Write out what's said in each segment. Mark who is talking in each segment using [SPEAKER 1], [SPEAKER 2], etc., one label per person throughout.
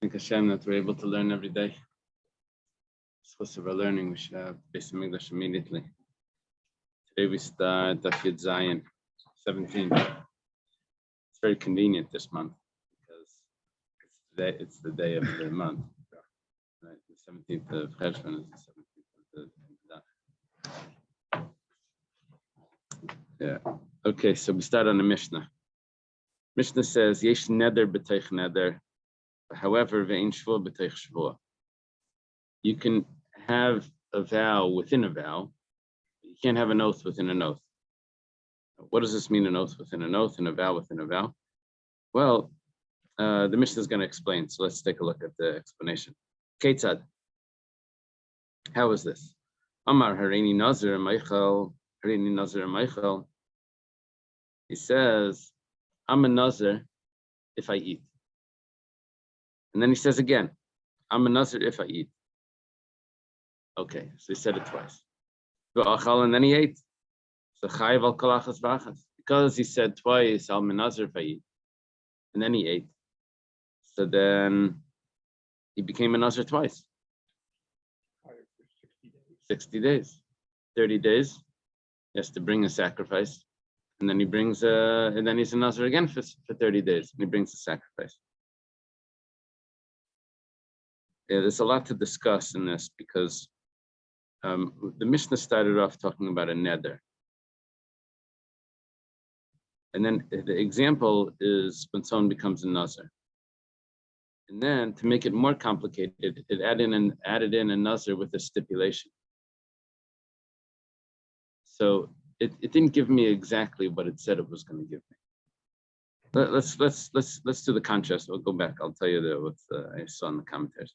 [SPEAKER 1] Thank Hashem that we're able to learn every day. Because of our learning, we should have Beis Hamikdash immediately. Today we start Daf Yud Zayin, 17. It's very convenient this month because it's the day of the month. Right, the 17th of Cheshvan is the 17th of the Daf. Yeah. Okay, so we start on the Mishnah. Mishnah says, Yesh neder b'teich neder. However, ve'in shvua b'teich shvua. You can have a vow within a vow. You can't have an oath within an oath. What does this mean, an oath within an oath and a vow within a vow? Well, the Mishnah is going to explain, so let's take a look at the explanation. Ketzad. How is this? Amar harini nazir meichel, harini nazir meichel. He says, I'm a nazir if I eat. And then he says again, I'm a nazir if I eat. Okay, so he said it twice. And then he ate. So chayiv al kolachas v'achas. Because he said twice, I'm a nazir if I eat. And then he ate. So then he became a nazir twice. 60 days. 30 days. He has to bring a sacrifice. And then he brings and then he's a nazir again for 30 days. And he brings a sacrifice. Yeah, there's a lot to discuss in this because the Mishnah started off talking about a neder. And then the example is when someone becomes a nazir. And then to make it more complicated, it added in a nazir with a stipulation. So it didn't give me exactly what it said it was going to give me. Let's do the contrast. We'll go back. I'll tell you what I saw in the commentaries.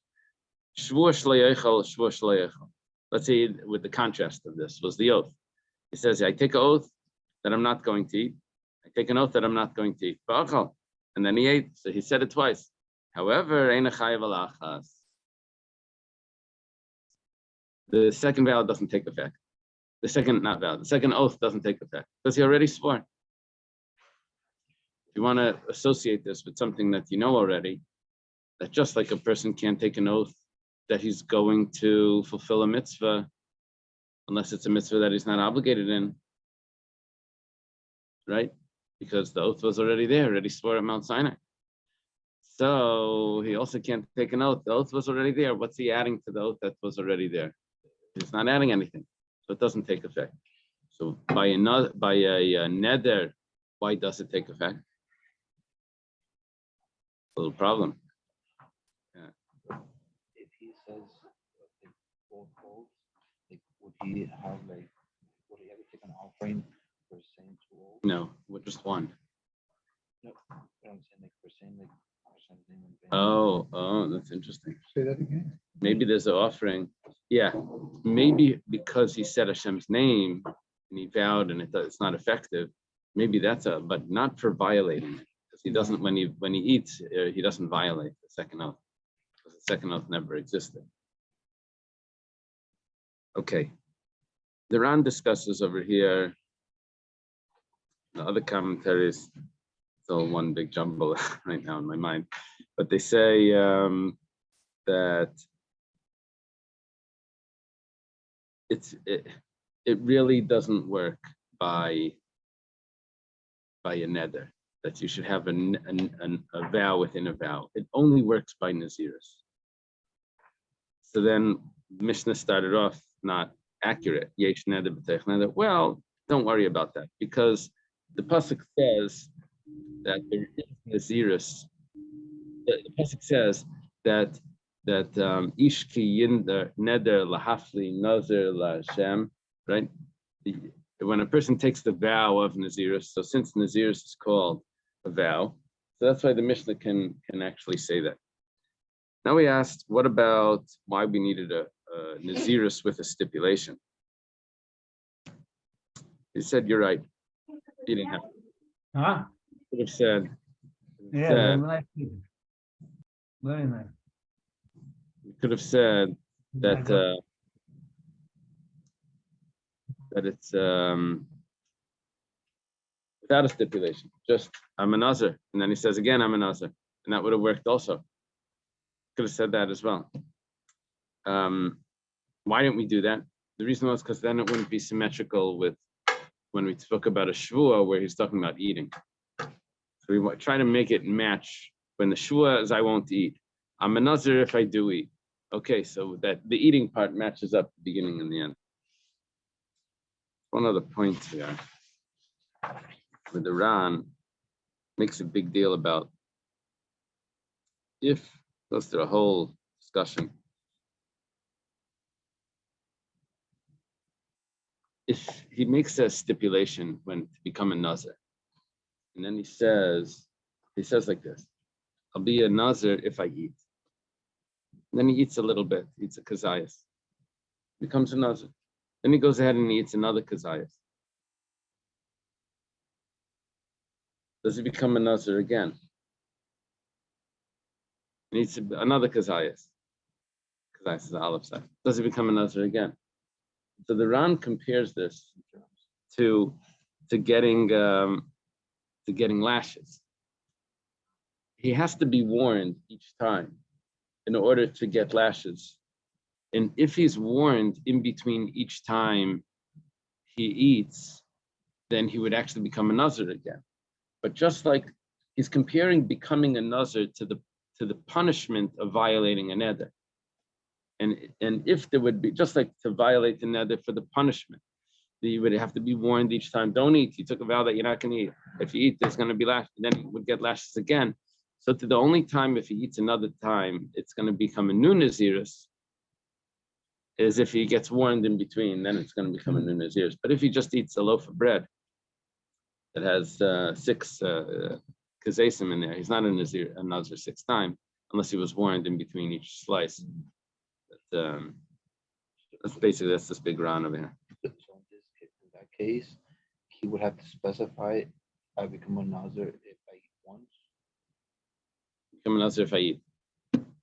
[SPEAKER 1] Shvua shlo yechal, shvua shlo yechal. Let's say with the contrast of this was the oath. He says, I take an oath that I'm not going to eat. I take an oath that I'm not going to eat. And then he ate. So he said it twice. However, the second vow doesn't take effect. The second oath doesn't take effect because he already swore. If you want to associate this with something that you know already, that just like a person can't take an oath that he's going to fulfill a mitzvah unless it's a mitzvah that he's not obligated in, right? Because the oath was already there, already swore at Mount Sinai. So he also can't take an oath. The oath was already there. What's he adding to the oath that was already there? He's not adding anything, so it doesn't take effect. So by a neder, why does it take effect? A little problem.
[SPEAKER 2] Would he have to take an offering for saying two oaths?
[SPEAKER 1] No, just one.
[SPEAKER 2] No, I'm saying for saying something.
[SPEAKER 1] Oh, that's interesting.
[SPEAKER 3] Say that again.
[SPEAKER 1] Maybe there's an offering. Yeah, maybe because he said Hashem's name and he vowed and it's not effective. Maybe that's but not for violating it. Because he doesn't when he eats, he doesn't violate the second oath. Because the second oath never existed. Okay, the Ran discusses over here, the other commentaries, it's all one big jumble right now in my mind, but they say that it really doesn't work by a neder, that you should have a vow within a vow. It only works by Naziris. So then Mishnah started off not accurate. Yesh neder b'teich neder. Well, don't worry about that because the pasuk says that there is Naziris. The pasuk says that ishki yinder neder lahafli nazir laHashem. Right? When a person takes the vow of Naziris, so since Naziris is called a vow, so that's why the Mishnah can actually say that. Now we asked, what about why we needed a Naziris with a stipulation? He said, you're right. He didn't have to.
[SPEAKER 3] Huh?
[SPEAKER 1] Could have said,
[SPEAKER 3] Yeah, very nice. Very nice.
[SPEAKER 1] we could have said that that it's without a stipulation, just I'm a nazir, and then he says again I'm a nazir, and that would have worked also. Could have said that as well. Why didn't we do that? The reason was because then it wouldn't be symmetrical with when we spoke about a shvua where he's talking about eating. So we try to make it match. When the shvua is I won't eat. I'm a nazir if I do eat. Okay, so that the eating part matches up the beginning and the end. One other point here. With the Ran makes a big deal about if goes through a whole discussion. If he makes a stipulation when to become a nazir, and then he says like this, I'll be a nazir if I eat. And then he eats a little bit, eats a kazayas, becomes a nazir. Then he goes ahead and he eats another kazayas. Does he become a nazir again? And eats another kazayas. Kazayas is the olive side. Does he become a nazir again? So the Ran compares this to getting lashes. He has to be warned each time in order to get lashes. And if he's warned in between each time he eats, then he would actually become a nazir again. But just like he's comparing becoming a nazir to the punishment of violating a neder. And if there would be, just like to violate the neder for the punishment, you would have to be warned each time, don't eat. You took a vow that you're not going to eat. If you eat, there's going to be lashes. Then he would get lashes again. So to the only time, if he eats another time, it's going to become a new Naziris, is if he gets warned in between, then it's going to become a new Naziris. But if he just eats a loaf of bread that has 6 kazesim in there, he's not a Nazir 6 times, unless he was warned in between each slice. But, that's this big round over here.
[SPEAKER 2] So in that case, he would have to specify, I become a nazir if I eat once.
[SPEAKER 1] Become a Nazir if I eat.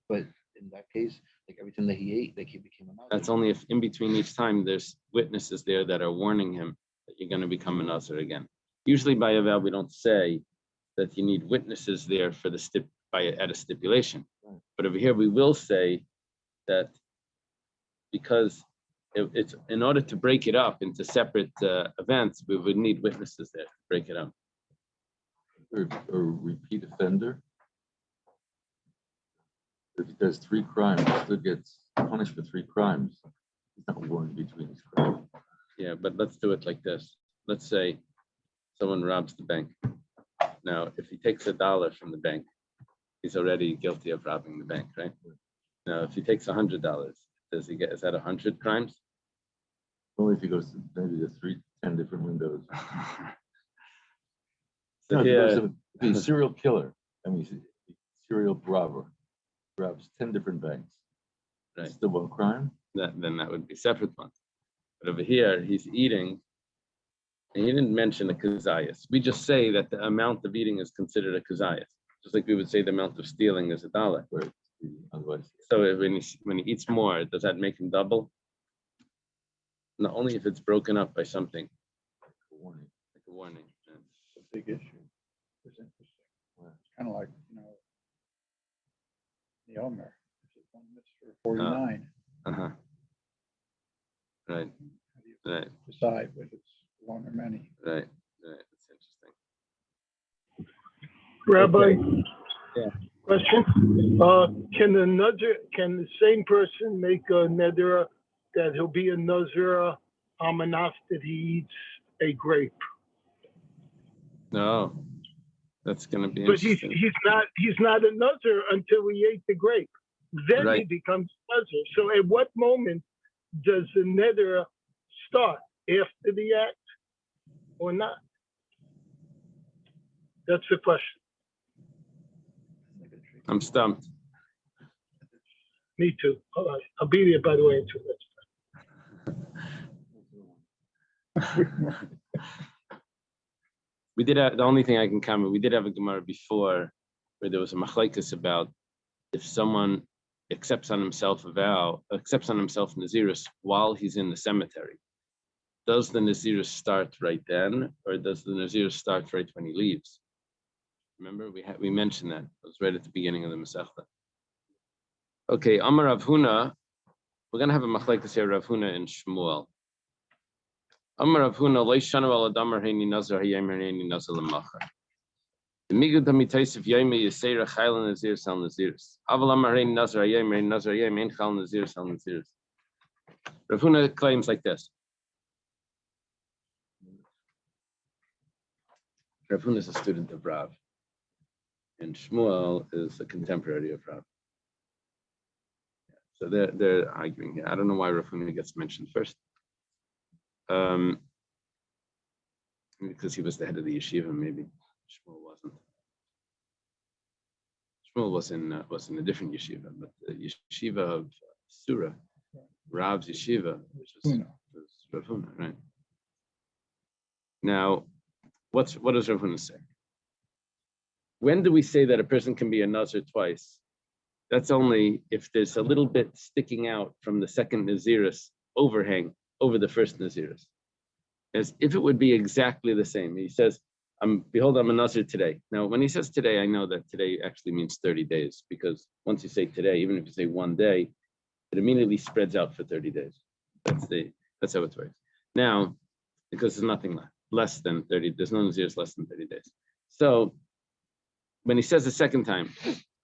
[SPEAKER 2] But in that case, like every time that he ate, like he became a nazir.
[SPEAKER 1] That's only if in between each time there's witnesses there that are warning him that you're going to become a Nazir again. Usually by a vow, we don't say that you need witnesses there for the at a stipulation.
[SPEAKER 2] Right.
[SPEAKER 1] But over here we will say that because it's in order to break it up into separate events, we would need witnesses there to break it up.
[SPEAKER 4] Or repeat offender. If he does 3 crimes, he still gets punished for 3 crimes. He's not warned between his crimes.
[SPEAKER 1] Yeah, but let's do it like this. Let's say someone robs the bank. Now, if he takes $1 from the bank, he's already guilty of robbing the bank, right? Now, if he takes $100, does he get? Is that 100 crimes?
[SPEAKER 4] Only if he goes to maybe the 10 different windows.
[SPEAKER 1] So
[SPEAKER 4] No,
[SPEAKER 1] here,
[SPEAKER 4] if he's a serial killer, I mean, he's a serial robber, robs 10 different banks.
[SPEAKER 1] Right.
[SPEAKER 4] It's still one crime.
[SPEAKER 1] then that would be separate ones. But over here, he's eating, and he didn't mention a kazayas. We just say that the amount of eating is considered a kazayas, just like we would say the amount of stealing is $1.
[SPEAKER 4] Right. Otherwise,
[SPEAKER 1] So when he eats more, does that make him double? Not only if it's broken up by something,
[SPEAKER 4] warning.
[SPEAKER 1] like a warning. Yeah.
[SPEAKER 5] It's a big issue. It's interesting. It's kind of like, the Omer. It's 1 mitzvah 49.
[SPEAKER 1] Uh-huh. Right,
[SPEAKER 5] How do you
[SPEAKER 1] right,
[SPEAKER 5] decide whether it's one or many?
[SPEAKER 1] right. That's interesting.
[SPEAKER 6] Rabbi,
[SPEAKER 1] Yeah.
[SPEAKER 6] question. Can the same person make a neder that he'll be a nazir amanaf that he eats a grape?
[SPEAKER 1] No, that's going to be
[SPEAKER 6] But he's
[SPEAKER 1] interesting.
[SPEAKER 6] not a nazir until he ate the grape. Then he
[SPEAKER 1] Right.
[SPEAKER 6] becomes nazir. So at what moment does the neder start? After the act or not? That's the question.
[SPEAKER 1] I'm stumped.
[SPEAKER 6] Me too. All right. I'll be there, by the way, in 2 minutes.
[SPEAKER 1] We did have, the only thing I can comment, we did have a Gemara before where there was a machlekes about if someone accepts on himself a vow, accepts on himself Nazirus while he's in the cemetery. Does the Nazirus start right then, or does the Nazirus start right when he leaves? Remember, we mentioned that. It was right at the beginning of the Masechta. Okay, Amar Rav Huna. We're gonna have a machlekes here, Rav Huna and Shmuel. Amar Rav Huna, Lo Shanu Al Adamar Heini Nazar Hayemer Heini Nazar Lemachar. The Migud Hamitaisif Yayme Yisera Chayla Nazir Sal Naziris. Aval Amar Heini Nazar Hayemer Heini Nazar Hayemer Ein Chal Nazir Sal Naziris. Rav Huna claims like this. Rav Huna is a student of Rav, and Shmuel is a contemporary of Rav. So they're arguing here. I don't know why Rav Huna gets mentioned first. Because he was the head of the yeshiva, maybe Shmuel wasn't. Shmuel was in a different yeshiva, but the yeshiva of Surah, Rav's yeshiva, which was Rav Huna, right? Now, what does Rav Huna say? When do we say that a person can be a Nazir twice? That's only if there's a little bit sticking out from the second Naziris overhang over the first Naziris. As if it would be exactly the same. He says, behold, I'm a Nazir today. Now, when he says today, I know that today actually means 30 days, because once you say today, even if you say one day, it immediately spreads out for 30 days. That's how it works. Now, because there's nothing less than 30, there's no Naziris less than 30 days. So when he says the second time,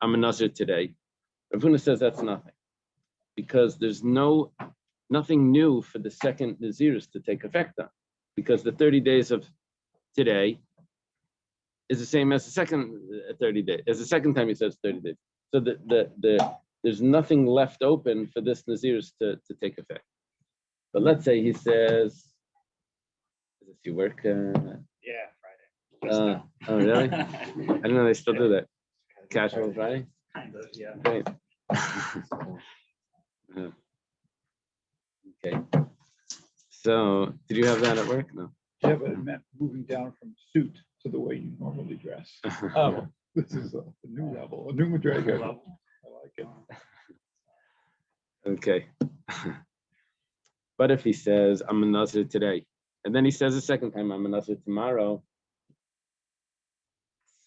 [SPEAKER 1] I'm a Nazir today, Rav Huna says that's nothing, because there's nothing new for the second Naziris to take effect on, because the 30 days of today is the same as the second 30 days, as the second time he says 30 days. So there's nothing left open for this Naziris to take effect. But let's say he says, does he work?
[SPEAKER 5] Yeah, Friday.
[SPEAKER 1] Oh, really? I didn't know they still do that. Casual Friday?
[SPEAKER 5] Kind of, yeah.
[SPEAKER 1] Great. Okay. So, did you have that at work? No.
[SPEAKER 5] Yeah, but it meant moving down from suit to the way you normally dress. Oh, this is a new level, a new McGregor. I like it.
[SPEAKER 1] Okay. But if he says, I'm a Nazir today, and then he says a second time, I'm a Nazir tomorrow.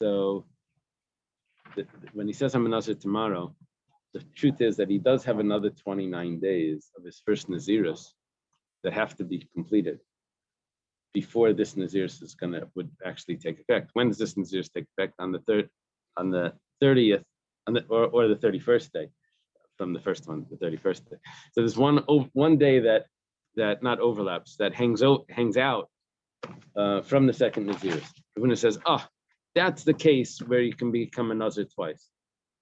[SPEAKER 1] So when he says I'm a Nazir tomorrow, the truth is that he does have another 29 days of his first Naziris that have to be completed before this Naziris would actually take effect. When does this Naziris take effect? On the 30th, or the 31st day from the first one, the 31st day. So there's one day that not overlaps, that hangs out from the second Naziris. When it says, that's the case where you can become a Nazir twice.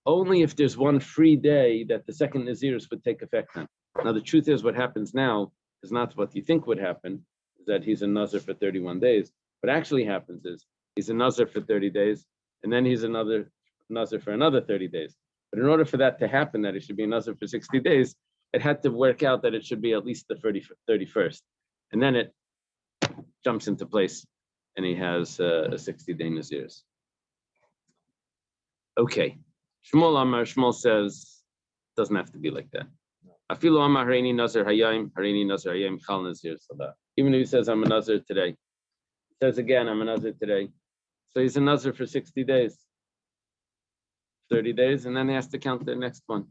[SPEAKER 1] Only if there's one free day that the second Naziris would take effect on. Now, the truth is what happens now is not what you think would happen, is that he's a Nazir for 31 days. What actually happens is he's a Nazir for 30 days, and then he's another Nazir for another 30 days. But in order for that to happen, that he should be a Nazir for 60 days, it had to work out that it should be at least the 31st. And then it jumps into place, and he has a 60-day Naziris. Okay. Shmuel says, doesn't have to be like that. Afilu Amar Hareini Nazir Hayim, Hareini Nazir Hayim, Chal Nazir Salah. Even if he says, I'm a Nazir today, he says again, I'm a Nazir today. So he's a Nazir for 60 days, 30 days, and then he has to count the next one.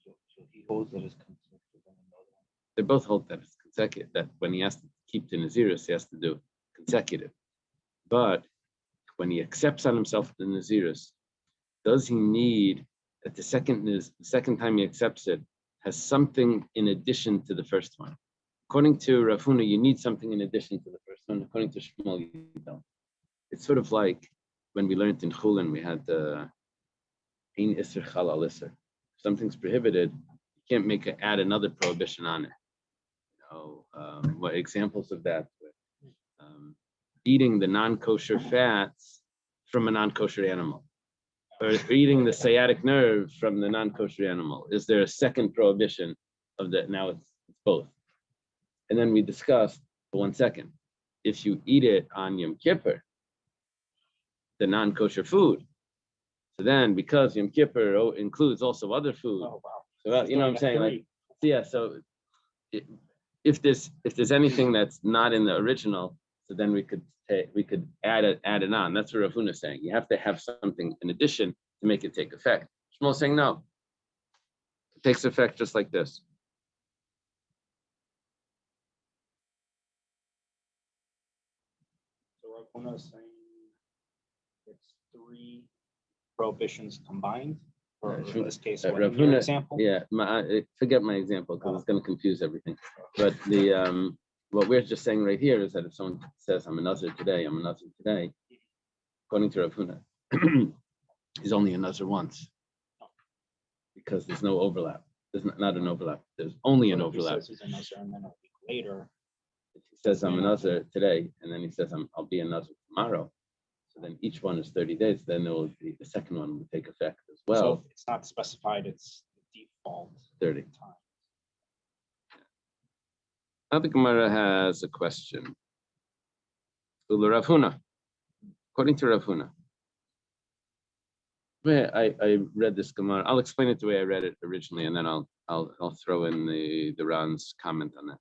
[SPEAKER 2] So he holds that it's consecutive on another one.
[SPEAKER 1] They both hold that it's consecutive, that when he has to keep the Naziris, he has to do consecutive. But when he accepts on himself the Naziris, does he need that the second time he accepts it has something in addition to the first one? According to Rav Huna, you need something in addition to the first one. According to Shmuel, you don't. It's sort of like when we learned in Chulin, we had the Ein Isser Chalal Isser. If something's prohibited, you can't add another prohibition on it. What examples of that? Eating the non-kosher fats from a non-kosher animal, or eating the sciatic nerve from the non-kosher animal. Is there a second prohibition of that? Now it's both. And then we discussed, for 1 second, if you eat it on Yom Kippur, the non-kosher food, so then because Yom Kippur includes also other food, so you know what I'm saying? Like, yeah, so if there's anything that's not in the original, So then we could add it on. That's what Rav Huna is saying. You have to have something in addition to make it take effect. Shmuel is saying no. It takes effect just like this.
[SPEAKER 7] So Rav Huna is saying it's 3 prohibitions combined, or in this case, what,
[SPEAKER 1] Rav
[SPEAKER 7] in your
[SPEAKER 1] Huna,
[SPEAKER 7] example?
[SPEAKER 1] yeah, forget my example because it's going to confuse everything. But the what we're just saying right here is that if someone says, I'm a Nazir today, according to Rav Huna, he's only a Nazir once because there's no overlap. There's not an overlap. There's only an
[SPEAKER 7] But if he
[SPEAKER 1] overlap.
[SPEAKER 7] says he's a Nazir and then a week later,
[SPEAKER 1] If he says, I'm a Nazir today, and then he says, I'll be a Nazir tomorrow. So then each one is 30 days. Then it will be, the second one will take effect as
[SPEAKER 7] so
[SPEAKER 1] well.
[SPEAKER 7] if it's not specified, it's the default
[SPEAKER 1] 30.
[SPEAKER 7] time.
[SPEAKER 1] Now the Gemara has a question. Rav Huna, according to Rav Huna, I read this Gemara. I'll explain it the way I read it originally, and then I'll throw in the Ran's comment on that.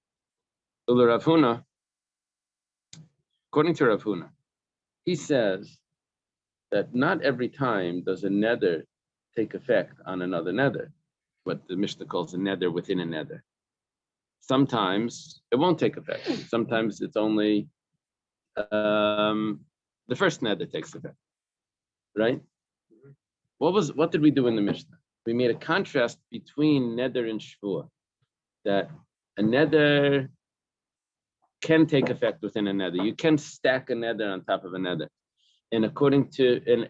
[SPEAKER 1] So Rav Huna, according to Rav Huna, he says that not every time does a neder take effect on another neder, what the Mishnah calls a neder within a neder. Sometimes it won't take effect. Sometimes it's only the first neder takes effect, right? What did we do in the Mishnah? We made a contrast between neder and shvuah, that a neder can take effect within a neder. You can stack a neder on top of a neder, and according to in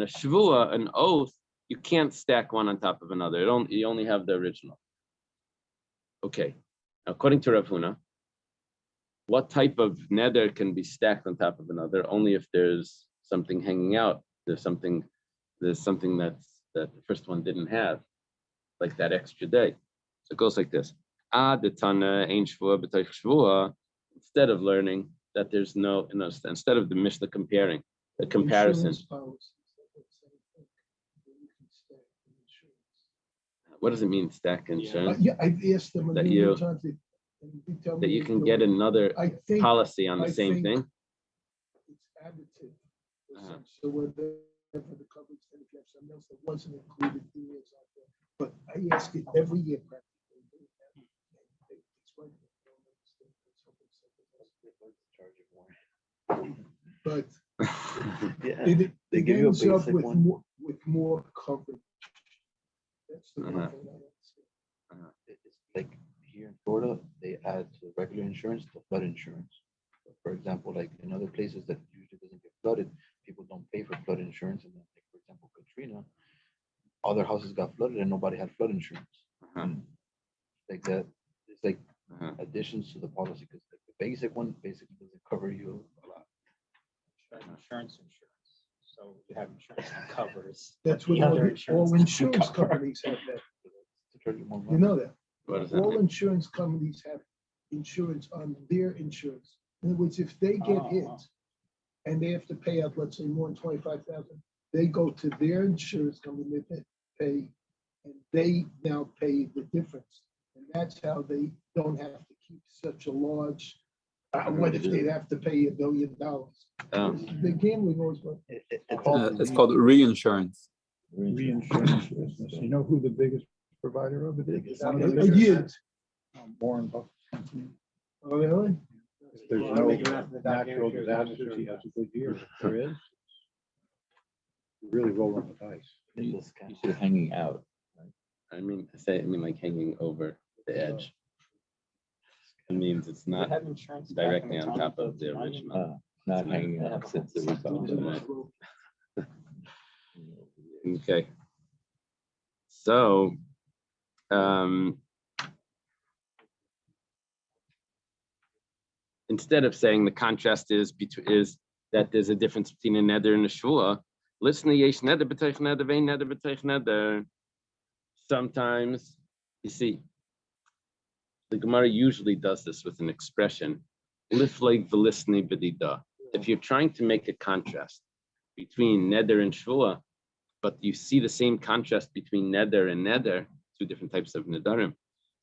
[SPEAKER 1] a shvuah, an oath, you can't stack one on top of another. You only have the original. Okay, now, according to Rav Huna, what type of neder can be stacked on top of another? Only if there's something hanging out. There's something that the first one didn't have, like that extra day. So it goes like this. Instead of learning that there's no, instead of the Mishnah comparing, the comparison. What does it mean, stack insurance?
[SPEAKER 8] Yeah, I've asked them a
[SPEAKER 1] That
[SPEAKER 8] million
[SPEAKER 1] you-
[SPEAKER 8] times.
[SPEAKER 1] That you can get another
[SPEAKER 8] I think
[SPEAKER 1] policy on the
[SPEAKER 8] I
[SPEAKER 1] same
[SPEAKER 8] think-
[SPEAKER 1] thing?
[SPEAKER 8] it's additive.
[SPEAKER 1] Uh-huh.
[SPEAKER 8] So whatever the coverage, then if you have something else that wasn't included, he is out there. But I ask it every year practically. It's right. But
[SPEAKER 2] Yeah,
[SPEAKER 8] it
[SPEAKER 2] they give you a
[SPEAKER 8] ends up
[SPEAKER 2] basic
[SPEAKER 8] with
[SPEAKER 2] one.
[SPEAKER 8] more coverage. That's the one
[SPEAKER 1] Uh-huh.
[SPEAKER 8] thing I understand.
[SPEAKER 2] It's like here in Florida, they add to the regular insurance the flood insurance. For example, like in other places that usually doesn't get flooded, people don't pay for flood insurance. And then, like, for example, Katrina, other houses got flooded and nobody had flood insurance.
[SPEAKER 1] Uh-huh.
[SPEAKER 2] And like that, it's like
[SPEAKER 1] Uh-huh.
[SPEAKER 2] additions to the policy, because like the basic one basically doesn't cover you a lot.
[SPEAKER 7] Insurance. So you have insurance that covers.
[SPEAKER 8] That's
[SPEAKER 7] the
[SPEAKER 8] what
[SPEAKER 7] other
[SPEAKER 8] all
[SPEAKER 7] doesn't
[SPEAKER 8] insurance
[SPEAKER 7] cover.
[SPEAKER 8] companies have that.
[SPEAKER 2] To charge you more
[SPEAKER 8] You
[SPEAKER 2] money.
[SPEAKER 8] know that.
[SPEAKER 1] What does that
[SPEAKER 8] All
[SPEAKER 1] mean?
[SPEAKER 8] insurance companies have insurance on their insurance. In other words, if they get hit and they have to pay out, let's say, more than 25,000, they go to their insurance company, they pay, and they now pay the difference. And that's how they don't have to keep such a large, what if they'd have to pay $1 billion?
[SPEAKER 1] Oh.
[SPEAKER 8] The gambling always goes.
[SPEAKER 5] It's
[SPEAKER 9] called reinsurance.
[SPEAKER 5] Reinsurance business. You know who the biggest provider of it is? One of the
[SPEAKER 8] A
[SPEAKER 5] biggest?
[SPEAKER 8] year.
[SPEAKER 5] Warren Buffett's company.
[SPEAKER 8] Oh, really?
[SPEAKER 5] If there's no natural disasters, he has a good year. If there is, you're really rolling the dice.
[SPEAKER 2] In this kind
[SPEAKER 4] You said hanging out.
[SPEAKER 1] I mean like hanging over the edge. It means it's
[SPEAKER 7] They
[SPEAKER 1] not
[SPEAKER 7] have insurance back in
[SPEAKER 1] directly
[SPEAKER 7] the
[SPEAKER 1] on
[SPEAKER 7] time
[SPEAKER 1] top of
[SPEAKER 7] of
[SPEAKER 1] the
[SPEAKER 7] money.
[SPEAKER 1] original.
[SPEAKER 4] Not hanging out since the rebound.
[SPEAKER 1] Okay. So, instead of saying the contrast is that there's a difference between a neder and a shvuah, listen to yesh neder b'teich neder vein neder b'teich neder. Sometimes, you see, the Gemara usually does this with an expression, lifleg v'lisni b'dida. If you're trying to make a contrast between neder and shvuah, but you see the same contrast between neder and neder, two different types of nedarim.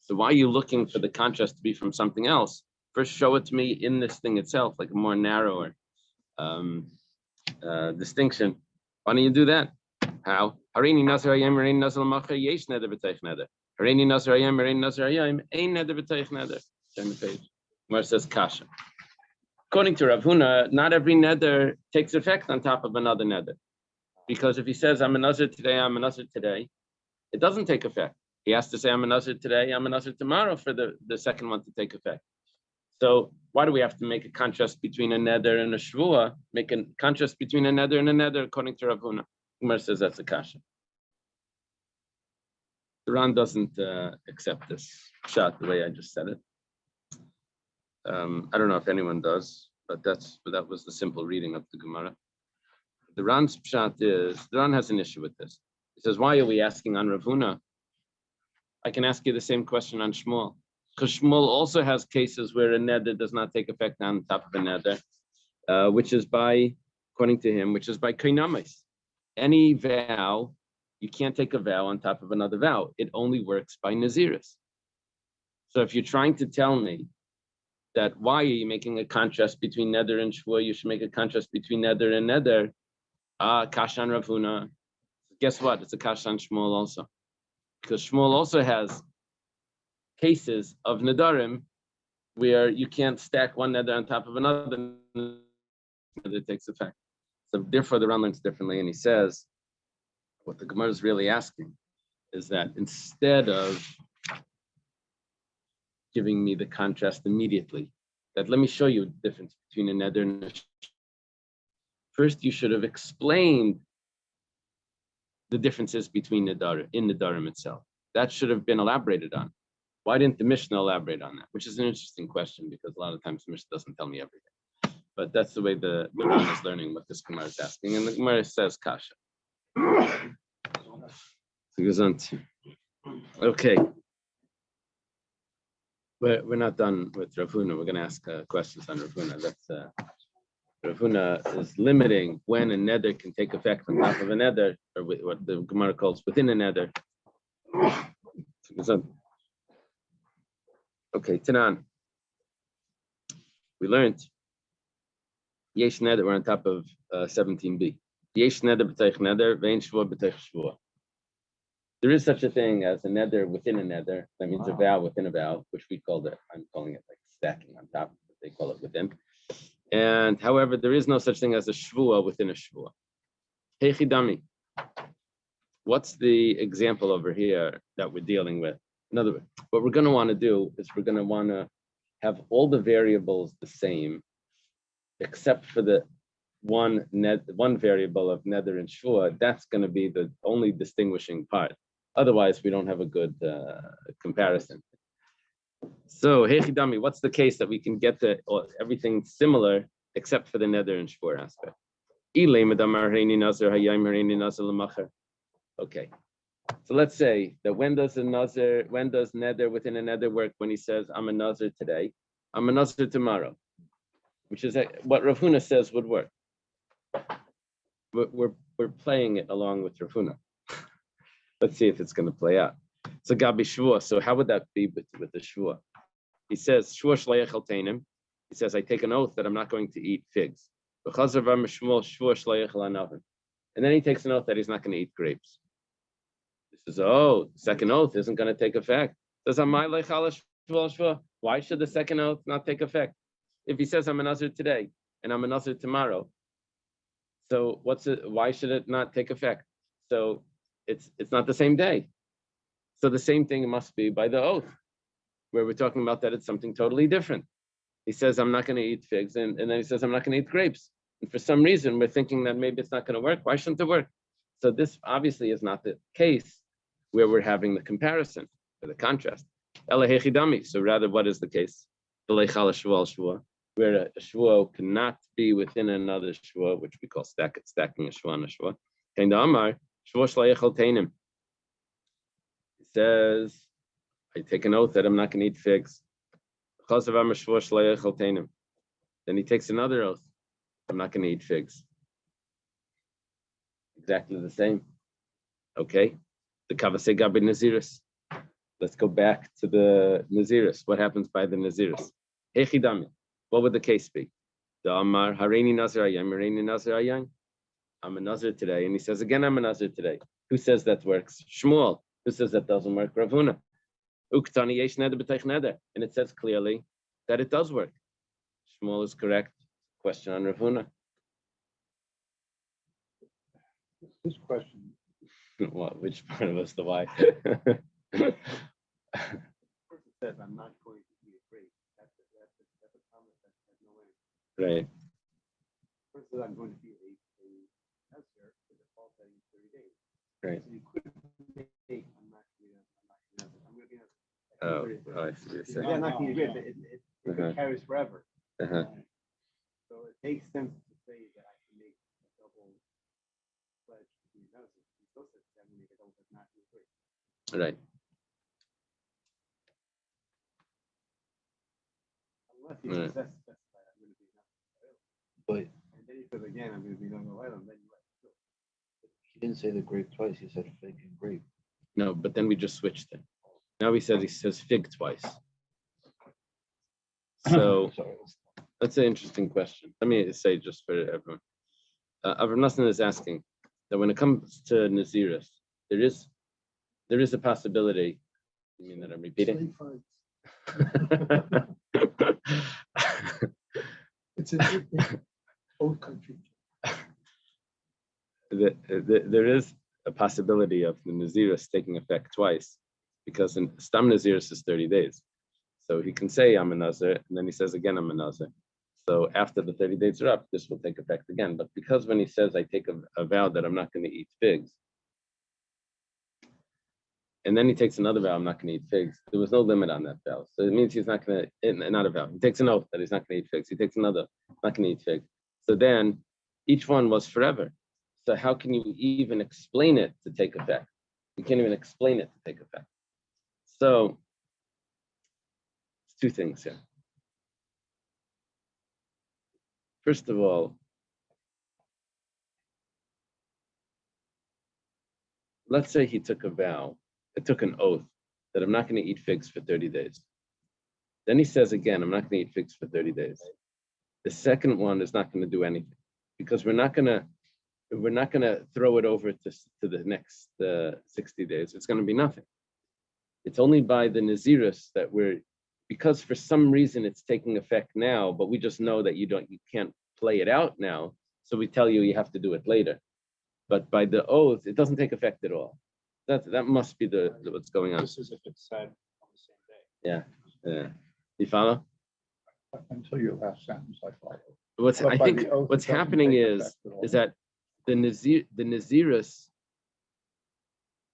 [SPEAKER 1] So why are you looking for the contrast to be from something else First, show it to me in this thing itself, like a more narrower distinction. Why don't you do that? How? Harini Nasar Hayim, Harini Nasar Lamacha, Yesh Neder B'Teich Neder. Harini Nasar Hayim, Harini Nasar Hayim, Ein Neder B'Teich Neder. Turn the page. Where it says Kasha. According to Rav Huna, not every neder takes effect on top of another neder. Because if he says, I'm a nazir today, I'm a nazir today, it doesn't take effect. He has to say, I'm a nazir today, I'm a nazir tomorrow for the second one to take effect. So why do we have to make a contrast between a neder and a shvua? Make a contrast between a neder and a neder according to Rav Huna. Umar says that's a kasha. The Ran doesn't accept this shot the way I just said it. I don't know if anyone does, but that was the simple reading of the Gemara. The Ran's pshat is, the Ran has an issue with this. He says, why are we asking on Rav Huna? I can ask you the same question on Shmuel. Because Shmuel also has cases where a neder does not take effect on top of a neder, which is by, according to him, which is by kainamis. Any vow, you can't take a vow on top of another vow. It only works by naziris. So if you're trying to tell me that why are you making a contrast between neder and shvua, you should make a contrast between neder and neder. Kashan Rav Huna. Guess what? It's a kashan Shmuel also. Because Shmuel also has cases of nedarim where you can't stack one neder on top of another, it takes effect. So therefore the Ran learns differently, and he says, what the Gemara is really asking is that instead of giving me the contrast immediately, that let me show you the difference between a neder and a shvua. First, you should have explained the differences between nedarim itself. That should have been elaborated on. Why didn't the Mishnah elaborate on that? Which is an interesting question because a lot of times the Mishnah doesn't tell me everything. But that's the way the Ran is learning what this Gemara is asking. And the Gemara says kasha. So it goes on to, okay. We're not done with Rav Huna. We're going to ask questions on Rav Huna. That's Rav Huna is limiting when a neder can take effect on top of a neder, or what the Gemara calls within a neder. Okay, Tanan. We learned Yesh neder. We're on top of 17b. Yesh neder b'teich neder, vein shvua b'teich shvua. There is such a thing as a neder within a neder. That means a vow within a vow, which we call it. I'm calling it like stacking on top, but they call it within. And however, there is no such thing as a shvua within a shvua. Hechidami. What's the example over here that we're dealing with? In other words, what we're going to want to do is we're going to want to have all the variables the same, except for the one variable of neder and shvua. That's going to be the only distinguishing part. Otherwise, we don't have a good comparison. So, Hechidami, what's the case that we can get to everything similar except for the neder and shvua aspect? Okay. So let's say that when does neder within a neder work? When he says, I'm a nazir today, I'm a nazir tomorrow, which is what Rav Huna says would work. We're playing it along with Rav Huna. Let's see if it's going to play out. So Gabi Shvua. So how would that be with the Shvua? He says, Shvua shlayach al teinim. He says, I take an oath that I'm not going to eat figs. And then he takes an oath that he's not going to eat grapes. He says, oh, the second oath isn't going to take effect. Says, why should the second oath not take effect? If he says, I'm a nazir today and I'm a nazir tomorrow, so why should it not take effect? So it's not the same day. So the same thing must be by the oath, where we're talking about that it's something totally different. He says, I'm not going to eat figs, and then he says, I'm not going to eat grapes. And for some reason, we're thinking that maybe it's not going to work. Why shouldn't it work? So this obviously is not the case where we're having the comparison or the contrast. So rather, what is the case? Where a shvua cannot be within another shvua, which we call stacking a shvua on a shvua. He says, I take an oath that I'm not going to eat figs. Then he takes another oath, I'm not going to eat figs. Exactly the same. Okay. The Kavasei Gabi Naziris. Let's go back to the Naziris. What happens by the Naziris? Hechidami. What would the case be? The Amar Hareini Nazir Ayam, Hareini Nazir Ayam. I'm a Nazir today, and he says again, I'm a Nazir today. Who says that works? Shmuel. Who says that doesn't work? Rav Huna. Uktani yesh neder b'teich neder, and it says clearly that it does work. Shmuel is correct. Question on Rav Huna.
[SPEAKER 5] This question,
[SPEAKER 1] What? Which part of us the why?
[SPEAKER 7] First it says, I'm not going to be afraid. That's a promise that has no end.
[SPEAKER 1] Right.
[SPEAKER 7] First it says, I'm going to be a Nazir for the default setting is 30 days.
[SPEAKER 1] Right.
[SPEAKER 7] So you could say, I'm not going to be Nazir.
[SPEAKER 1] Oh, I see what you're saying.
[SPEAKER 7] Yeah, not going to be Nazir.
[SPEAKER 1] Uh-huh.
[SPEAKER 7] It carries forever.
[SPEAKER 1] Uh-huh.
[SPEAKER 7] So it makes sense to say that I can make a double pledge to be Nazir. He still says that I'm going to make a double pledge not to be afraid.
[SPEAKER 1] Right.
[SPEAKER 7] Unless he
[SPEAKER 1] Right.
[SPEAKER 7] says specify I'm going to be Nazir.
[SPEAKER 2] But
[SPEAKER 7] And then he says again, I'm going to be Nazir Olam, then you have to do it.
[SPEAKER 2] he didn't say the grape twice. He said fig and grape.
[SPEAKER 1] No, but then we just switched it. Now he says fig twice. So
[SPEAKER 2] Sorry.
[SPEAKER 1] that's an interesting question. Let me say just for everyone. Avram Nassan is asking that when it comes to Naziris, there is a possibility. You mean that I'm repeating?
[SPEAKER 8] Slave fights. It's an old country.
[SPEAKER 1] There is a possibility of the Naziris taking effect twice, because in Stam Naziris is 30 days. So he can say I'm a Nazir, and then he says again I'm a Nazir. So after the 30 days are up, this will take effect again. But because when he says I take a vow that I'm not going to eat figs, and then he takes another vow I'm not going to eat figs, there was no limit on that vow. So it means he's not going to, not a vow. He takes an oath that he's not going to eat figs. He takes another, not going to eat figs. So then each one was forever. So how can you even explain it to take effect? You can't even explain it to take effect. So it's two things here. First of all, let's say he took a vow, took an oath that I'm not going to eat figs for 30 days. Then he says again, I'm not going to eat figs for 30 days. The second one is not going to do anything, because we're not going to throw it over to the next 60 days. It's going to be nothing. It's only by the Naziris that because for some reason it's taking effect now, but we just know that you can't play it out now. So we tell you have to do it later. But by the oath, it doesn't take effect at all. That must be what's going on.
[SPEAKER 7] This is if it's said on the same day.
[SPEAKER 1] Yeah. You follow?
[SPEAKER 5] until your last sentence, I follow.
[SPEAKER 1] I
[SPEAKER 5] by
[SPEAKER 1] think
[SPEAKER 5] the oath,
[SPEAKER 1] what's
[SPEAKER 5] it doesn't
[SPEAKER 1] happening
[SPEAKER 5] take
[SPEAKER 1] is
[SPEAKER 5] effect at all.
[SPEAKER 1] that the Naziris,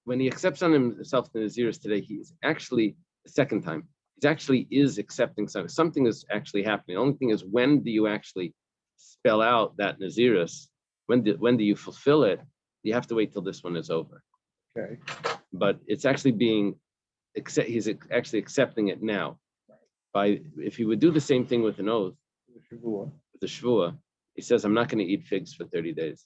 [SPEAKER 1] when he accepts on himself the Naziris today, he's actually the second time. He actually is accepting something. Something is actually happening. The only thing is, when do you actually spell out that Naziris? When do you fulfill it? You have to wait till this one is over.
[SPEAKER 5] Okay.
[SPEAKER 1] But it's actually he's actually accepting it now. If he would do the same thing with an oath, with the Shvuah, he says, I'm not going to eat figs for 30 days.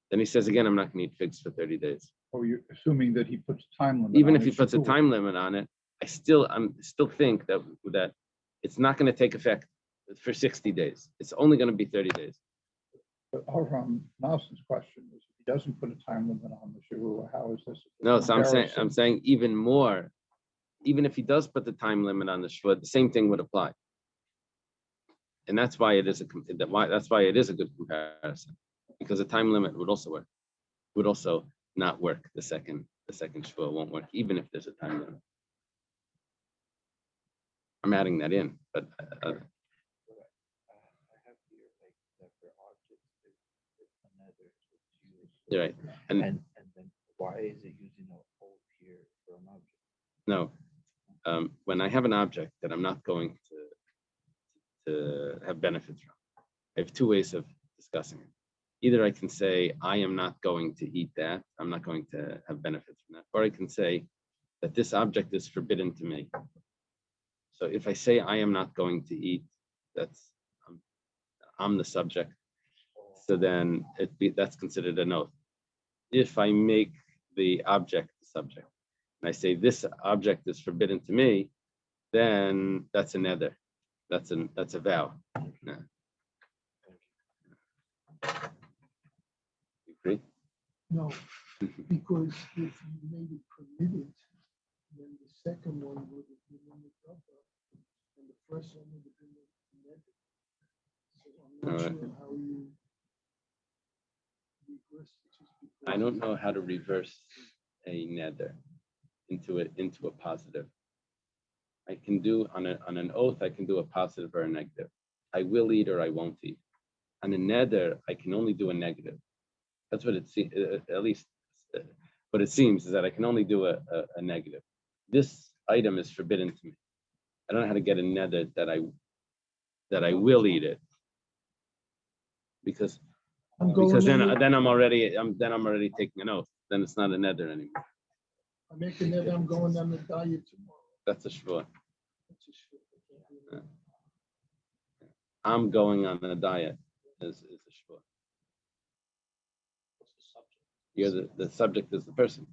[SPEAKER 1] Then he says again, I'm not going to eat figs for 30 days.
[SPEAKER 5] Or you're assuming that he puts a time limit.
[SPEAKER 1] Even
[SPEAKER 5] on
[SPEAKER 1] if he
[SPEAKER 5] his
[SPEAKER 1] puts a
[SPEAKER 5] Shvuah.
[SPEAKER 1] time limit on it, I still think that it's not going to take effect for 60 days. It's only going to be 30 days.
[SPEAKER 5] But Nelson's question is, if he doesn't put a time limit on the Shvuah, how is this?
[SPEAKER 1] No, so I'm
[SPEAKER 5] comparison?
[SPEAKER 1] saying even more. Even if he does put the time limit on the Shvuah, the same thing would apply. And that's why it is a good comparison, because a time limit would also work. Would also not work. The second Shvuah won't work, even if there's a time limit. I'm adding that in, but
[SPEAKER 2] I have here like that for objects is another.
[SPEAKER 1] you're right.
[SPEAKER 2] And then why is it using an old here for an object?
[SPEAKER 1] No, when I have an object that I'm not going to have benefits from, I have two ways of discussing it. Either I can say, I am not going to eat that, I'm not going to have benefits from that, or I can say that this object is forbidden to me. So if I say I am not going to eat, I'm the subject. So then that's considered an oath. If I make the object the subject, and I say this object is forbidden to me, then that's a neder. That's a vow. Yeah. You agree?
[SPEAKER 8] No, because if you made it permitted, then the second one would have been in the double, and the first one would have been permitted. So I'm not
[SPEAKER 1] Alright.
[SPEAKER 8] sure how you reverse it. Just because
[SPEAKER 1] I don't know how to reverse a neder into a positive. I can do on an oath, I can do a positive or a negative. I will eat or I won't eat. On a neder, I can only do a negative. That's what it seems, at least what it seems is that I can only do a negative. This item is forbidden to me. I don't know how to get a neder that I will eat it. Because then I'm already taking an oath. Then it's not a neder anymore.
[SPEAKER 8] I'm making that I'm going on the diet tomorrow.
[SPEAKER 1] That's a shvur.
[SPEAKER 8] That's a shit. I can't do that.
[SPEAKER 1] I'm going on a diet is a shvur. You're the subject is the person.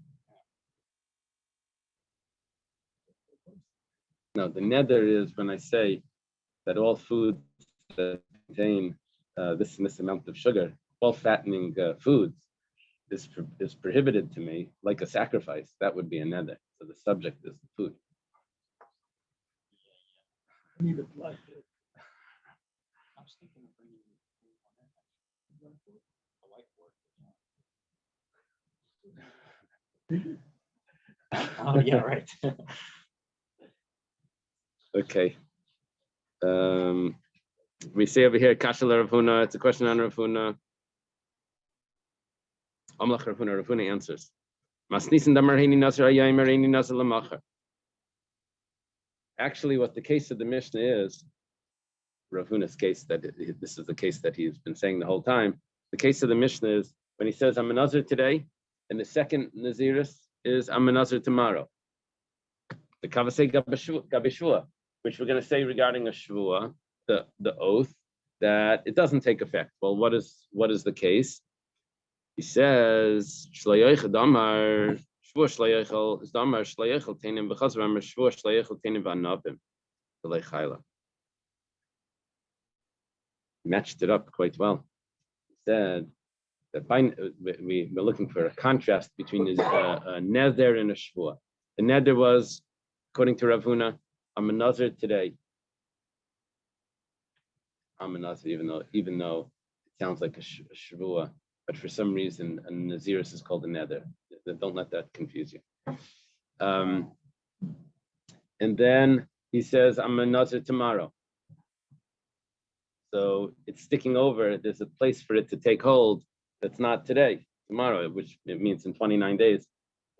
[SPEAKER 1] No, the neder is when I say that all foods that contain this and this amount of sugar, all fattening foods, is prohibited to me like a sacrifice. That would be a neder. So the subject is the food.
[SPEAKER 8] I need a black bread.
[SPEAKER 7] I was thinking of bringing a whiteboard. Oh, yeah, right.
[SPEAKER 1] Okay. We see over here, Kasha Rav Huna. It's a question on Rav Huna. Amlach Rav Huna. Rav Huna answers. Actually, what the case of the Mishnah is, Rav Huna's case, this is the case that he's been saying the whole time. The case of the Mishnah is when he says, I'm a Nazir today, and the second Naziris is, I'm a Nazir tomorrow. The Kavasei Gabishua, which we're going to say regarding a Shvua, the oath, that it doesn't take effect. Well, what is the case? He says, Shlayach Damar, Shvua Shlayachel, is Damar Shlayachel Tainim B'chazram, Shvua Shlayachel Tainim V'anavim, the Leichayla. Matched it up quite well. He said that we're looking for a contrast between a neder and a shvua. The neder was, according to Rav Huna, I'm a nazir today. I'm a nazir, even though it sounds like a shvua, but for some reason a naziris is called a neder. Don't let that confuse you. And then he says, I'm a nazir tomorrow. So it's sticking over. There's a place for it to take hold that's not today, tomorrow, which it means in 29 days,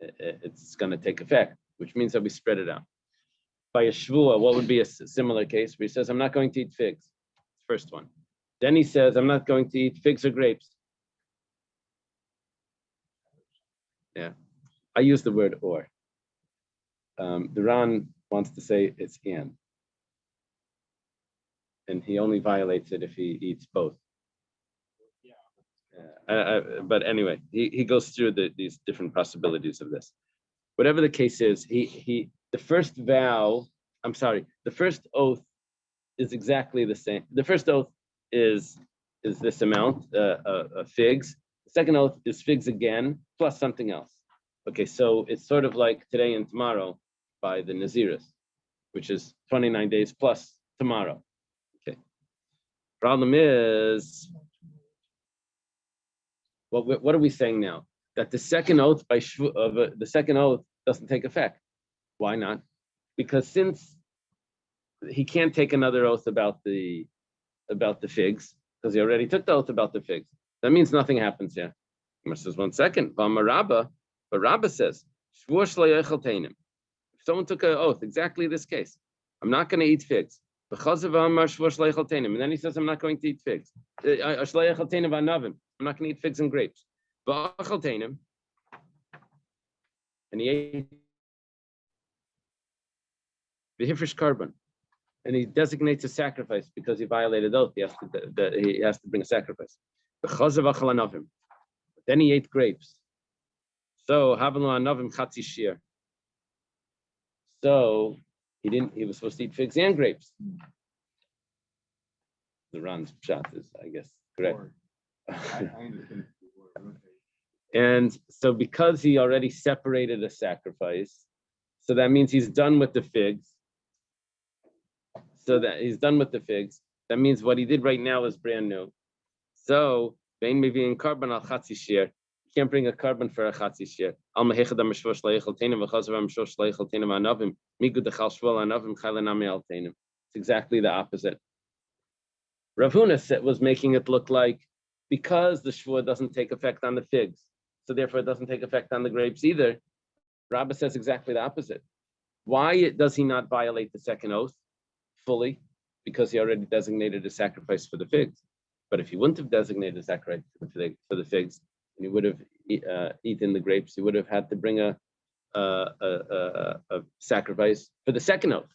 [SPEAKER 1] it's going to take effect, which means that we spread it out. By a shvua, what would be a similar case where he says, I'm not going to eat figs, first one. Then he says, I'm not going to eat figs or grapes. Yeah, I use the word or. The Ran wants to say it's and. And he only violates it if he eats both. But anyway, he goes through these different possibilities of this. Whatever the case is, the first oath is exactly the same. The first oath is this amount of figs. The second oath is figs again plus something else. Okay, so it's sort of like today and tomorrow by the Naziris, which is 29 days plus tomorrow. Problem is, what are we saying now? That the second oath the second oath doesn't take effect. Why not? Because since he can't take another oath about the figs, because he already took the oath about the figs. That means nothing happens here. Gemara says 1 second. But Rabba says, if someone took an oath, exactly this case, I'm not going to eat figs. And then he says, I'm not going to eat figs. I'm not going to eat figs and grapes. And he ate the Hifrish carbon. And he designates a sacrifice because he violated oath. He has to bring a sacrifice. Then he ate grapes. So, so He didn't. He was supposed to eat figs and grapes. The Ran's pshat is, I guess, correct.
[SPEAKER 7] I understand.
[SPEAKER 1] And so because he already separated a sacrifice, so that means he's done with the figs. So that he's done with the figs. That means what he did right now is brand new. So vein maybe in carbon al chatzi shir. You can't bring a carbon for a chatzi shir. Al mehechad amishvosh leichel teinem v'chazav amishvosh leichel teinem anavim migud dechal shvol anavim chalenami al teinem. It's exactly the opposite. Rav Huna was making it look like because the shvua doesn't take effect on the figs, so therefore it doesn't take effect on the grapes either. Rabbah says exactly the opposite. Why does he not violate the second oath fully? Because he already designated a sacrifice for the figs. But if he wouldn't have designated a sacrifice for the figs, and he would have eaten the grapes, he would have had to bring a sacrifice for the second oath.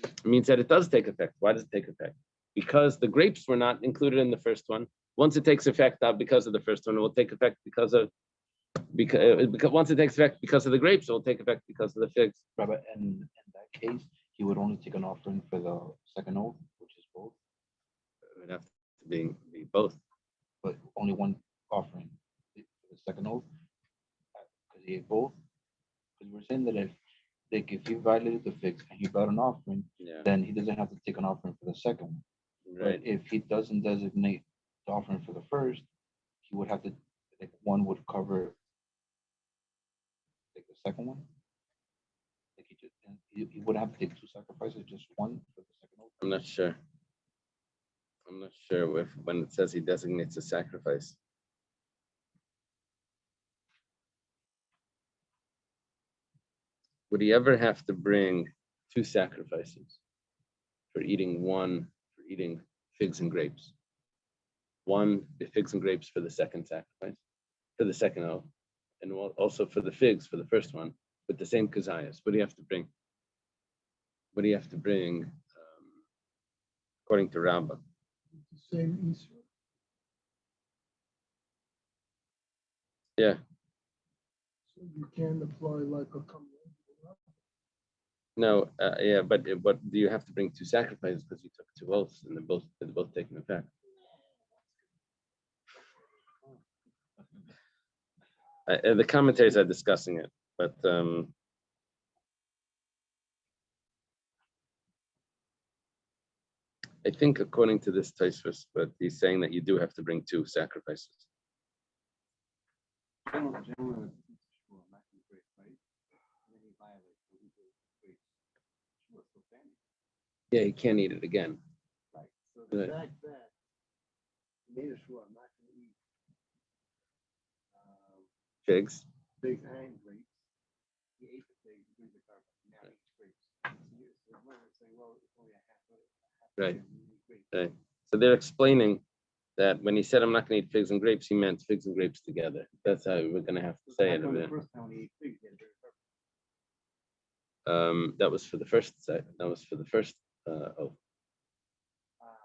[SPEAKER 1] It means that it does take effect. Why does it take effect? Because the grapes were not included in the first one. Once it takes effect, not because of the first one, it will take effect because once it takes effect because of the grapes, it will take effect because of the figs.
[SPEAKER 2] Rabbi, and in that case, he would only take an offering for the second oath, which is both,
[SPEAKER 1] It would have to be both.
[SPEAKER 2] but only one offering for the second oath, because he ate both. Because we're saying that if he violated the figs and he brought an offering,
[SPEAKER 1] Yeah.
[SPEAKER 2] then he doesn't have to take an offering for the second one.
[SPEAKER 1] Right.
[SPEAKER 2] But if he doesn't designate the offering for the first, he would have to, like, one would cover like the second one. Like he would have to take two sacrifices, just one for the second oath.
[SPEAKER 1] I'm not sure. I'm not sure if when it says he designates a sacrifice. Would he ever have to bring two sacrifices for eating figs and grapes? One, the figs and grapes for the second sacrifice, for the second oath, and also for the figs for the first one, with the same kazayas. What do you have to bring? What do you have to bring according to Rabbah?
[SPEAKER 8] Same Easter.
[SPEAKER 1] Yeah.
[SPEAKER 8] So you can apply like a command.
[SPEAKER 1] No, yeah, but do you have to bring two sacrifices because you took two oaths and they're both taking effect? The commentaries are discussing it, but I think according to this Tosfos, but he's saying that you do have to bring two sacrifices. Yeah, he can't eat it again.
[SPEAKER 7] Right. So the
[SPEAKER 1] Right.
[SPEAKER 7] fact that he made sure I'm not going to eat
[SPEAKER 1] Figs.
[SPEAKER 7] figs and grapes. He ate the figs, he brings the carbon. Now he eats grapes. So one would say, well, it's only a half of it.
[SPEAKER 1] Right.
[SPEAKER 7] Grapes.
[SPEAKER 1] Right. So they're explaining that when he said I'm not going to eat figs and grapes, he meant figs and grapes together. That's how we're going to have to say it.
[SPEAKER 7] How come the first time he ate figs, he had a bigger carbon?
[SPEAKER 1] That was for the first set. That was for the first oath.
[SPEAKER 7] Got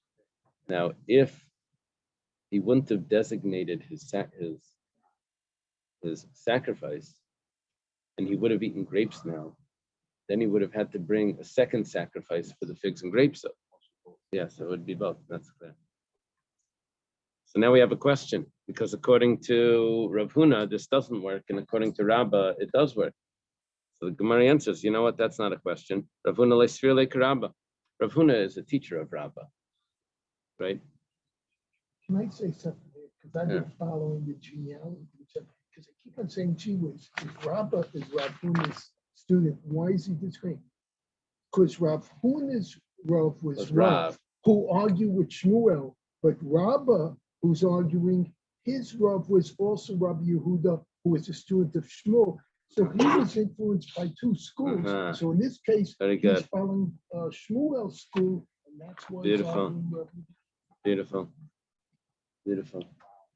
[SPEAKER 7] it.
[SPEAKER 1] Now, if he wouldn't have designated his sacrifice, and he would have eaten grapes now, then he would have had to bring a second sacrifice for the figs and grapes. So, yes, it would be both. That's clear. So now we have a question, because according to Rav Huna, this doesn't work, and according to Rabbah, it does work. So the Gemara answers, you know what? That's not a question. Rav Huna le'sfir le'karabba. Rav Huna is a teacher of Rabbah, right?
[SPEAKER 8] Can I say something here? Because I've been following the genealogy, because I keep on saying, gee whiz, if Rabbah is Rav Huna's student, why is he disagreeing? Because Rav Huna's Rav was Rav, who argued with Shmuel, but Rabbah, who's arguing, his Rav was also Rabbi Yehuda, who was a student of Shmuel. So he was influenced by two schools. So in this case,
[SPEAKER 1] Very
[SPEAKER 8] he's
[SPEAKER 1] good.
[SPEAKER 8] following Shmuel's school, and that's why he's
[SPEAKER 1] Beautiful.
[SPEAKER 8] arguing Rav.
[SPEAKER 1] Beautiful. Beautiful.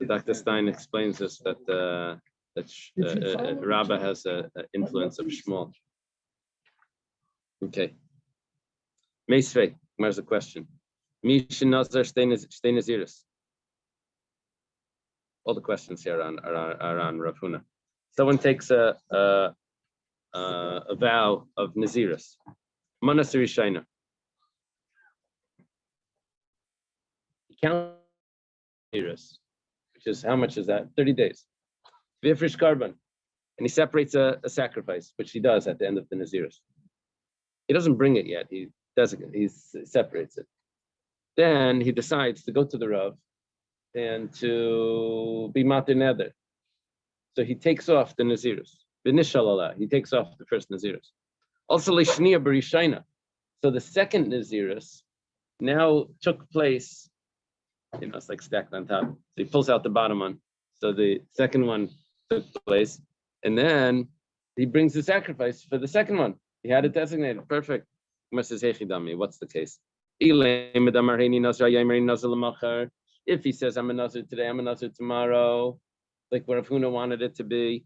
[SPEAKER 1] Dr. Stein explains this that Rabbah has an influence of Shmuel. Okay. Meisvei, where's the question? Mishin Nazar Steinaziris. All the questions here are on Rav Huna. Someone takes a a vow of Nazirus. Manas Rishayna. He counts Nazirus, which is how much is that? 30 days. Vifrish Karban. And he separates a sacrifice, which he does at the end of the Nazirus. He doesn't bring it yet. He does it. He separates it. Then he decides to go to the Rav and to be Matir Neder. So he takes off the Nazirus. B'nishalallah, he takes off the first Nazirus. Also, Lishniya Barishayna. So the second Nazirus now took place, it's like stacked on top. So he pulls out the bottom one. So the second one took place. And then he brings the sacrifice for the second one. He had it designated. Perfect. What's the case? If he says, I'm a Nazir today, I'm a Nazir tomorrow, like what Rav Huna wanted it to be,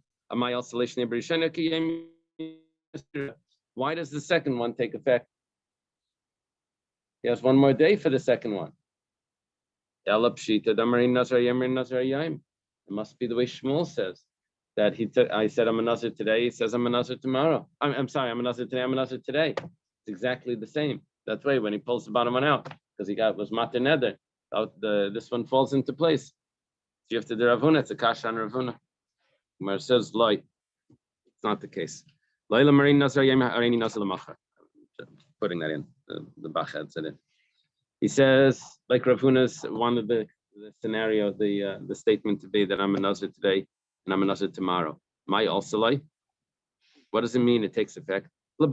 [SPEAKER 1] why does the second one take effect? He has one more day for the second one. It must be the way Shmuel says. That I said I'm a Nazir today. He says I'm a Nazir tomorrow. I'm sorry, I'm a Nazir today. I'm a Nazir today. It's exactly the same. That's why when he pulls the bottom one out, because was Matir Neder. This one falls into place. So you have to do Rav Huna. It's a kasha on Rav Huna. Gemara says loy. It's not the case. Loy lamarin Nazir yem hareini Nazir l'machar. Putting that in. The Bach had said it. He says like Rav Huna's one of the scenario, the statement to be that I'm a Nazir today. And I'm a Nazir tomorrow. My also like. What does it mean? It takes effect. You're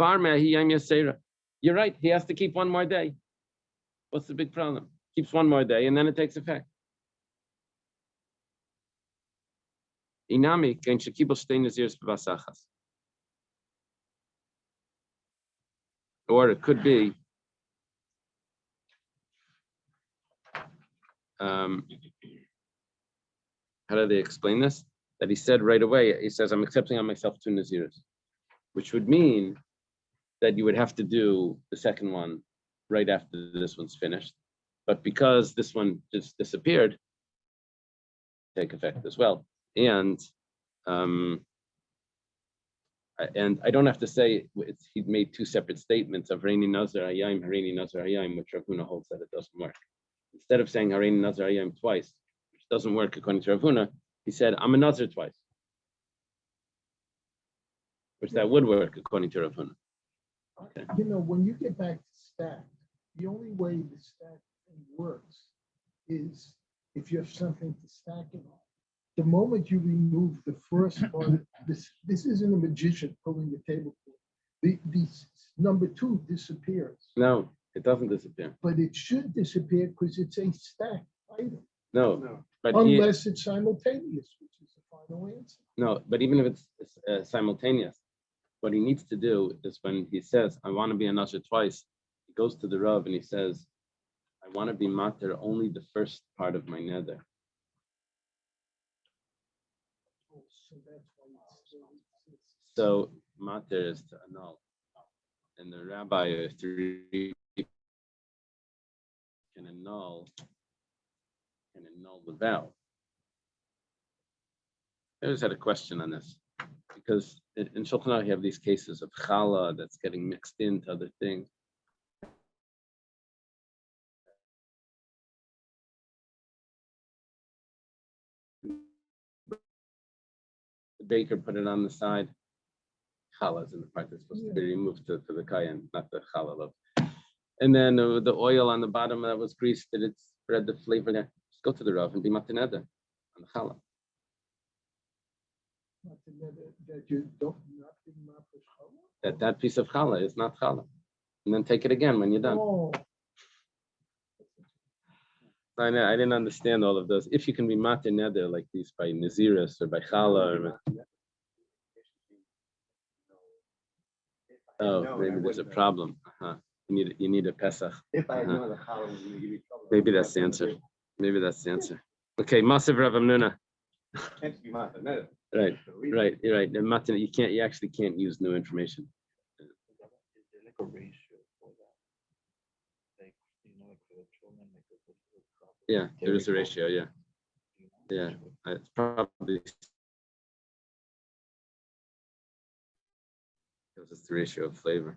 [SPEAKER 1] right. He has to keep one more day. What's the big problem? Keeps one more day, and then it takes effect. Inami or it could be. How do they explain this? That he said right away, he says, I'm accepting on myself 2 Naziris, which would mean that you would have to do the second one right after this one's finished. But because this one just disappeared, take effect as well. And I don't have to say he made 2 separate statements of Hareini Nazir Hayim, Hareini Nazir Hayim, which Rav Huna holds that it doesn't work. Instead of saying Hareini Nazir Hayim twice, which doesn't work according to Rav Huna, he said, I'm a Nazir twice. Which that would work according to Rav Huna. Okay.
[SPEAKER 8] When you get back to stack, the only way the stack thing works is if you have something to stack it on. The moment you remove the first part, this isn't a magician pulling the table. The number 2 disappears.
[SPEAKER 1] No, it doesn't disappear.
[SPEAKER 8] But it should disappear because it's a stacked item.
[SPEAKER 1] No. But
[SPEAKER 8] unless it's simultaneous, which is the final answer.
[SPEAKER 1] No, but even if it's simultaneous, what he needs to do is when he says, I want to be a Nazir twice, he goes to the Rav and he says, I want to be Matir only the first part of my Neder.
[SPEAKER 8] So that's why
[SPEAKER 1] So Matir is to annul. And the rabbi, if can annul the vow. I always had a question on this because in Shulchan Aruch you have these cases of challah that's getting mixed into other things. The baker put it on the side. Challah is in the part that's supposed to be removed to the kayan, not the challah loaf. And then the oil on the bottom that was greased, did it spread the flavor there? Just go to the Rav and be Matir Neder on the challah. That piece of challah is not challah. And then take it again when you're done.
[SPEAKER 8] Oh.
[SPEAKER 1] I didn't understand all of those. If you can be Matir Neder like these by Naziris or by challah or maybe there's a problem. You need a Pesach.
[SPEAKER 7] If I know the challah was going to give me trouble.
[SPEAKER 1] Maybe that's the answer. Okay, Masav Rav Amnuna.
[SPEAKER 7] Can't be Matir Neder.
[SPEAKER 1] Right. You're right. And Matir, you actually can't use new information.
[SPEAKER 2] Is there like a ratio for that? Like, like for the children, like
[SPEAKER 1] Yeah, there is a ratio, yeah. Yeah, it's probably because it's the ratio of flavor.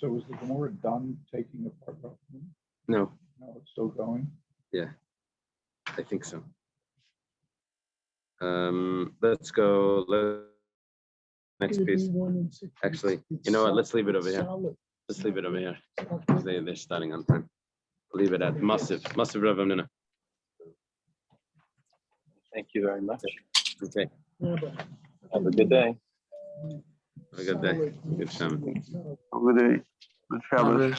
[SPEAKER 5] So is the Gemara done taking apart?
[SPEAKER 1] No,
[SPEAKER 5] No, it's still going.
[SPEAKER 1] I think so. Let's go. Next piece. Actually, you know what? Let's leave it over here. Let's leave it over here. 'Cause they're starting on time. Leave it at massive Rav Amnina.
[SPEAKER 9] Thank you very much.
[SPEAKER 1] Okay.
[SPEAKER 9] Have a good day.
[SPEAKER 1] Have a good day. Good Shabbat.
[SPEAKER 9] Have a good day. Good Shabbos.